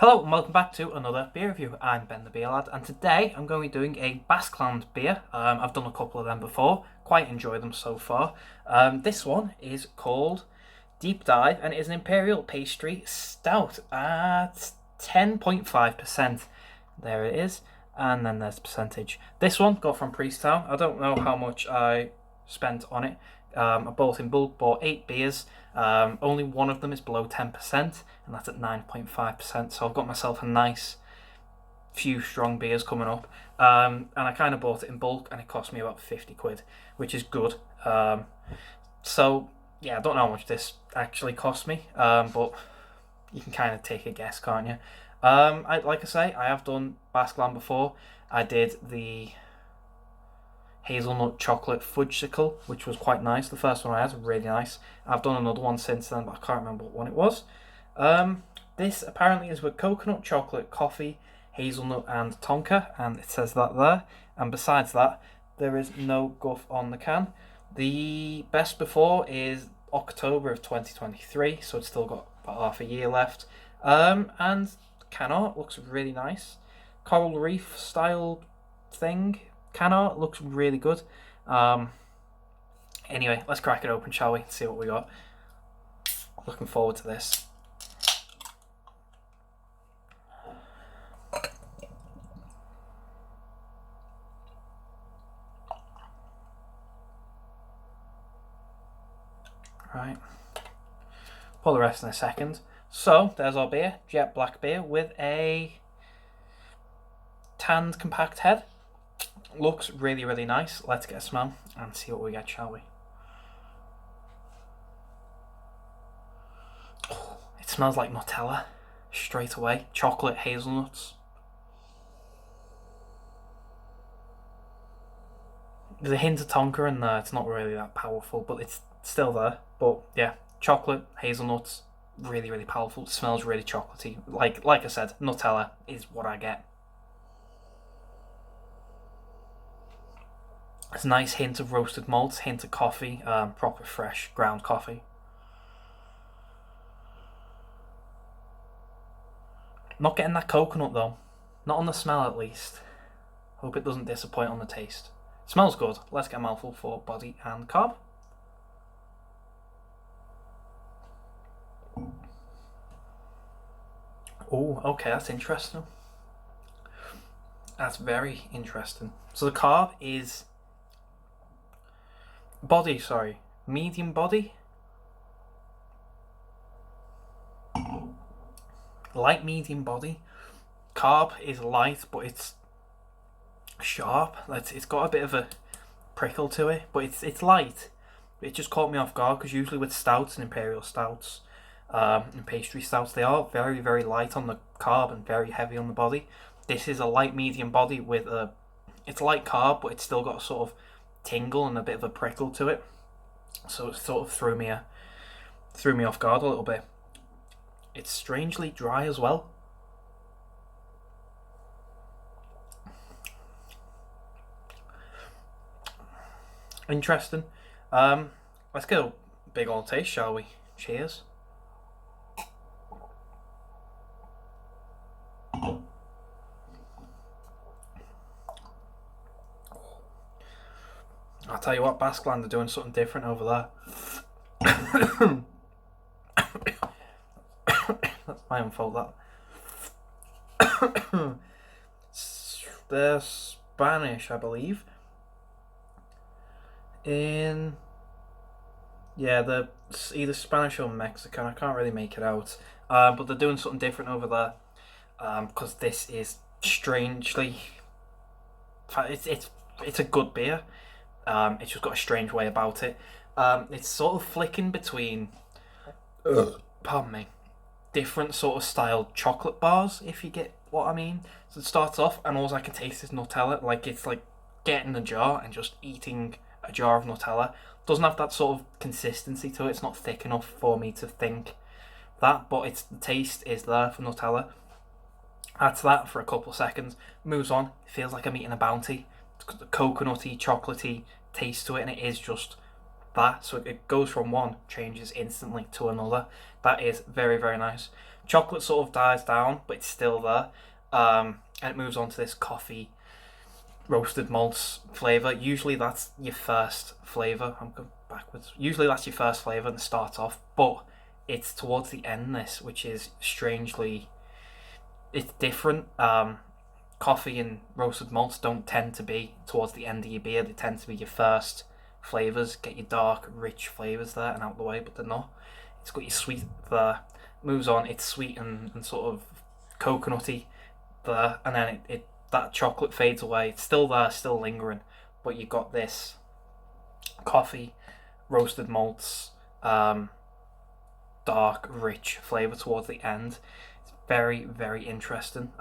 Hello and welcome back to another beer review. I'm Ben the Beer Lad, and today I'm going to be doing a Basqueland beer. I've done a couple of them before, quite enjoy them so far. This one is called Deep Dive and it is an Imperial Pastry Stout at 10.5%. There it is, and then there's the percentage. This one got from Priesttown. I don't know how much I spent on it. I bought in bulk, bought 8 beers. Only one of them is below 10%, and that's at 9.5%. So I've got myself a nice few strong beers coming up. And I kind of bought it in bulk, and it cost me about 50 quid, which is good. So yeah, I don't know how much this actually cost me, but you can kind of take a guess, can't you? Like I say, I have done Basqueland before. I did the hazelnut chocolate fudgesicle, which was quite nice. The first one I had was really nice. I've done another one since then, but I can't remember what one it was. This apparently is with coconut, chocolate, coffee, hazelnut, and tonka, and it says that there. And besides that, there is no guff on the can. The best before is October of 2023, so it's still got about half a year left. And can art looks really nice. Coral reef style thing. Can art looks really good. Anyway, let's crack it open, shall we? See what we got. Looking forward to this. Right. Pour the rest in a second. So, there's our beer. Jet black beer with a tanned compact head. Looks really, really nice. Let's get a smell and see what we get, shall we? Oh, it smells like Nutella straight away. Chocolate, hazelnuts. There's a hint of tonka in there. It's not really that powerful, but it's still there. But yeah, chocolate, hazelnuts, really, really powerful. It smells really chocolatey. Like I said, Nutella is what I get. There's a nice hint of roasted malts, hint of coffee, proper fresh ground coffee. Not getting that coconut though. Not on the smell at least. Hope it doesn't disappoint on the taste. Smells good. Let's get a mouthful for body and carb. Oh, okay, that's interesting. That's very interesting. So the carb is medium body. Light medium body. Carb is light, but it's sharp. It's got a bit of a prickle to it, but it's light. It just caught me off guard because usually with stouts and imperial stouts, and pastry stouts, they are very, very light on the carb and very heavy on the body. This is a light medium body with it's light carb, but it's still got a sort of tingle and a bit of a prickle to it. So it sort of threw me off guard a little bit. It's strangely dry as well. Interesting. Let's go big old taste, shall we? Cheers. I'll tell you what, Basqueland are doing something different over there. That's my own fault, that. They're Spanish, I believe. They're either Spanish or Mexican. I can't really make it out. But they're doing something different over there. Because this is strangely... It's a good beer. It's just got a strange way about it. It's sort of flicking between, pardon me, different sort of styled chocolate bars, if you get what I mean. So it starts off, and all I can taste is Nutella. Like, it's like getting a jar and just eating a jar of Nutella. Doesn't have that sort of consistency to it. It's not thick enough for me to think that, but the taste is there for Nutella. Adds that for a couple of seconds, moves on. It feels like I'm eating a Bounty. It's got the coconutty, chocolatey taste to it, and it is just that. So it goes from one, changes instantly to another. That is very, very nice. chocolate sort of dies down, but it's still there. And it moves on to this coffee roasted malts flavour. Usually that's your first flavour. I'm going backwards. Usually that's your first flavour and start off, but it's towards the end this, which is strangely, it's different. Coffee and roasted malts don't tend to be towards the end of your beer. They tend to be your first flavours. Get your dark, rich flavours there and out the way, but they're not. It's got your sweet there. Moves on, it's sweet and sort of coconutty there, and then it that chocolate fades away. It's still there, still lingering, but you got this coffee, roasted malts, dark, rich flavour towards the end. It's very, very interesting.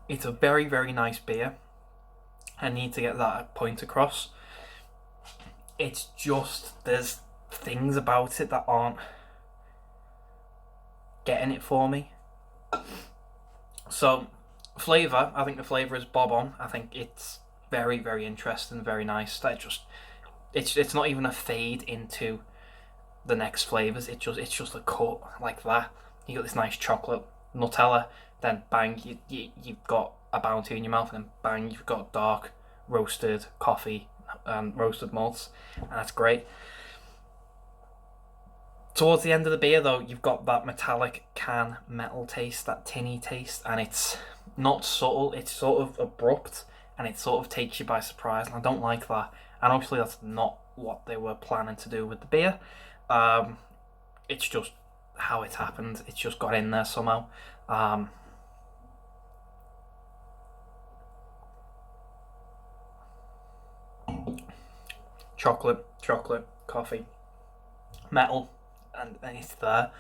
It's a very, very nice beer. I need to get that point across. It's just, there's things about it that aren't getting it for me. So, flavour, I think the flavour is bob on. I think it's very, very interesting, very nice. That just, it's not even a fade into the next flavours. It's just a cut like that. You got this nice chocolate Nutella, then bang, you've got a Bounty in your mouth, and then bang, you've got dark roasted coffee and roasted malts, and that's great. Towards the end of the beer though, you've got that metallic can metal taste, that tinny taste, and it's not subtle, it's sort of abrupt, and it sort of takes you by surprise, and I don't like that. And obviously that's not what they were planning to do with the beer. It's just how it happened. It's just got in there somehow. Chocolate, coffee, metal, and it's there.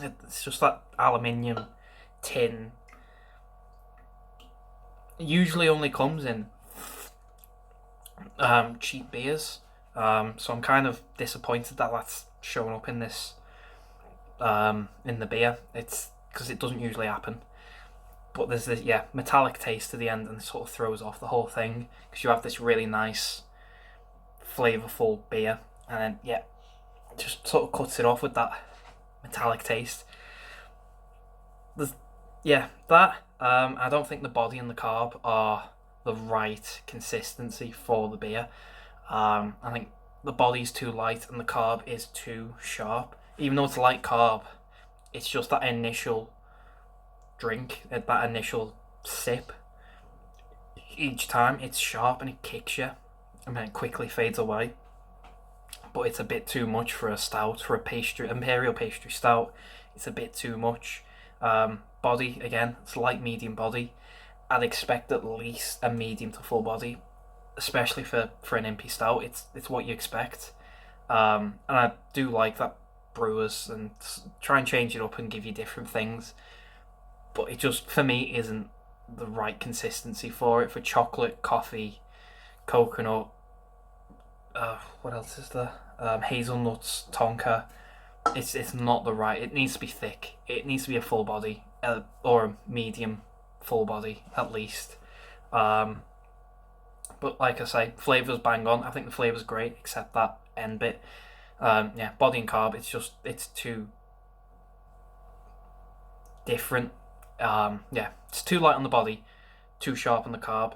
It's just that aluminium tin. It usually only comes in cheap beers, so I'm kind of disappointed that that's showing up in this in the beer. It's because it doesn't usually happen. But there's this metallic taste to the end, and it sort of throws off the whole thing because you have this really nice flavourful beer, and then just sort of cuts it off with that metallic taste. There's that. I don't think the body and the carb are the right consistency for the beer. I think the body's too light and the carb is too sharp. Even though it's light carb, it's just that initial drink, that initial sip. Each time it's sharp and it kicks you, and then it quickly fades away. But it's a bit too much for a stout, for a Imperial Pastry Stout. It's a bit too much. Body, again, it's light medium body. I'd expect at least a medium to full body, especially for an Impy Stout. It's what you expect. And I do like that brewers and try and change it up and give you different things. But it just, for me, isn't the right consistency for it. For chocolate, coffee, coconut, what else is there? Hazelnuts, tonka. It's not the right. It needs to be thick. It needs to be a full body, or a medium full body at least. But like I say, flavour's bang on. I think the flavour's great, except that end bit. Body and carb. It's too different. It's too light on the body, too sharp on the carb.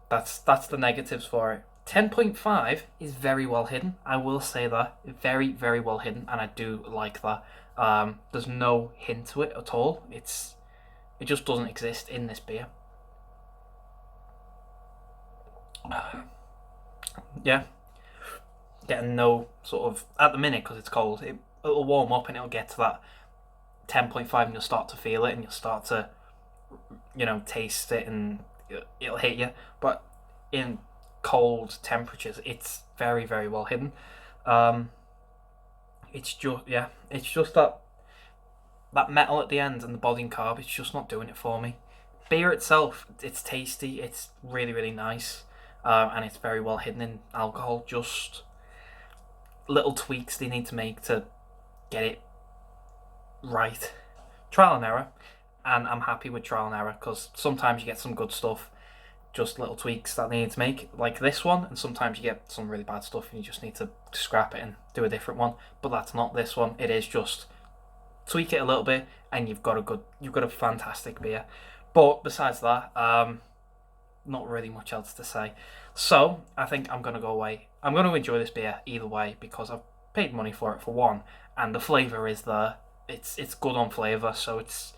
That's the negatives for it. 10.5 is very well hidden. I will say that. Very, very well hidden, and I do like that. There's no hint to it at all. It just doesn't exist in this beer. Getting no sort of, at the minute, because it's cold, it'll warm up and it'll get to that 10.5 and you'll start to feel it and you'll start to, taste it and it'll hit you. But in cold temperatures, it's very, very well hidden. It's just that metal at the end and the body and carb, it's just not doing it for me. Beer itself, it's tasty, it's really, really nice, and it's very well hidden in alcohol. Just little tweaks they need to make to get it right. Trial and error, and I'm happy with trial and error because sometimes you get some good stuff, just little tweaks that they need to make, like this one. And sometimes you get some really bad stuff and you just need to scrap it and do a different one. But that's not this one. It is just tweak it a little bit and you've got a fantastic beer. But besides that, not really much else to say. So I think I'm gonna go away. I'm gonna enjoy this beer either way because I've paid money for it for one, and the flavour is there. It's good on flavour, so it's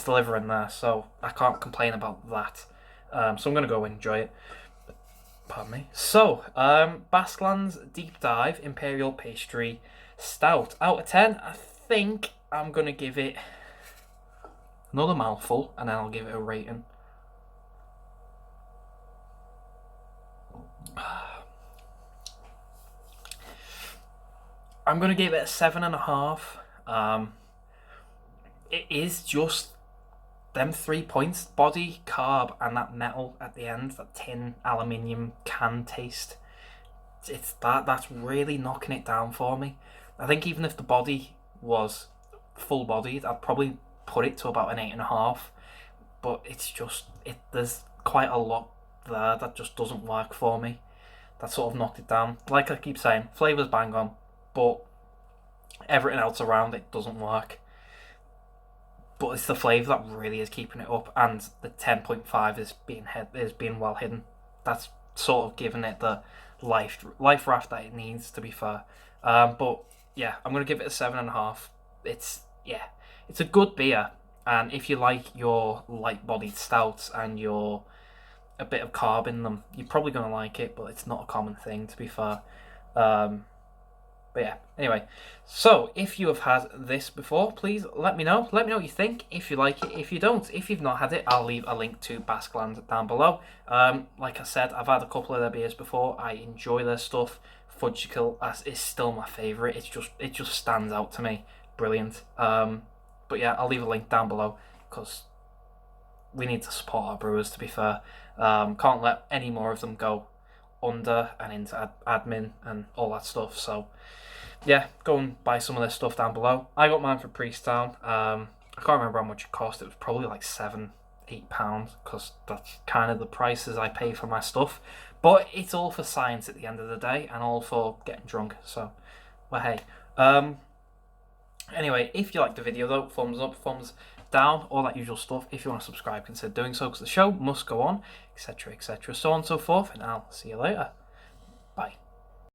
delivering there. So I can't complain about that. So I'm gonna go and enjoy it. Pardon me. So Basqueland's Deep Dive Imperial Pastry Stout. Out of 10, I think I'm gonna give it another mouthful, and then I'll give it a rating. I'm gonna give it a 7.5. It is just them 3 points: body, carb, and that metal at the end, that tin aluminium can taste. It's that's really knocking it down for me. I think even if the body was full bodied, I'd probably put it to about an 8.5. But it's just there's quite a lot there that just doesn't work for me. That sort of knocked it down. Like I keep saying, flavour's bang on, but everything else around it doesn't work. But it's the flavour that really is keeping it up, and the 10.5 is being well hidden. That's sort of giving it the life raft that it needs, to be fair. But yeah, I'm gonna give it a 7.5. It's a good beer, and if you like your light-bodied stouts and your a bit of carb in them, you're probably gonna like it. But it's not a common thing, to be fair. But yeah, anyway, so if you have had this before, please let me know. Let me know what you think, if you like it, if you don't. If you've not had it, I'll leave a link to Basqueland down below. Like I said, I've had a couple of their beers before. I enjoy their stuff. Fudgicle is still my favourite. It just stands out to me. Brilliant. But yeah, I'll leave a link down below because we need to support our brewers, to be fair. Can't let any more of them go under and into admin and all that stuff. So yeah, go and buy some of their stuff down below. I got mine for Priesttown. I can't remember how much it cost. It was probably like £7-8 because that's kind of the prices I pay for my stuff. But it's all for science at the end of the day, and all for getting drunk. So, well, hey. Anyway, if you liked the video though, thumbs up, thumbs down, all that usual stuff. If you want to subscribe, consider doing so because the show must go on, etc., etc., so on and so forth. And I'll see you later. Bye.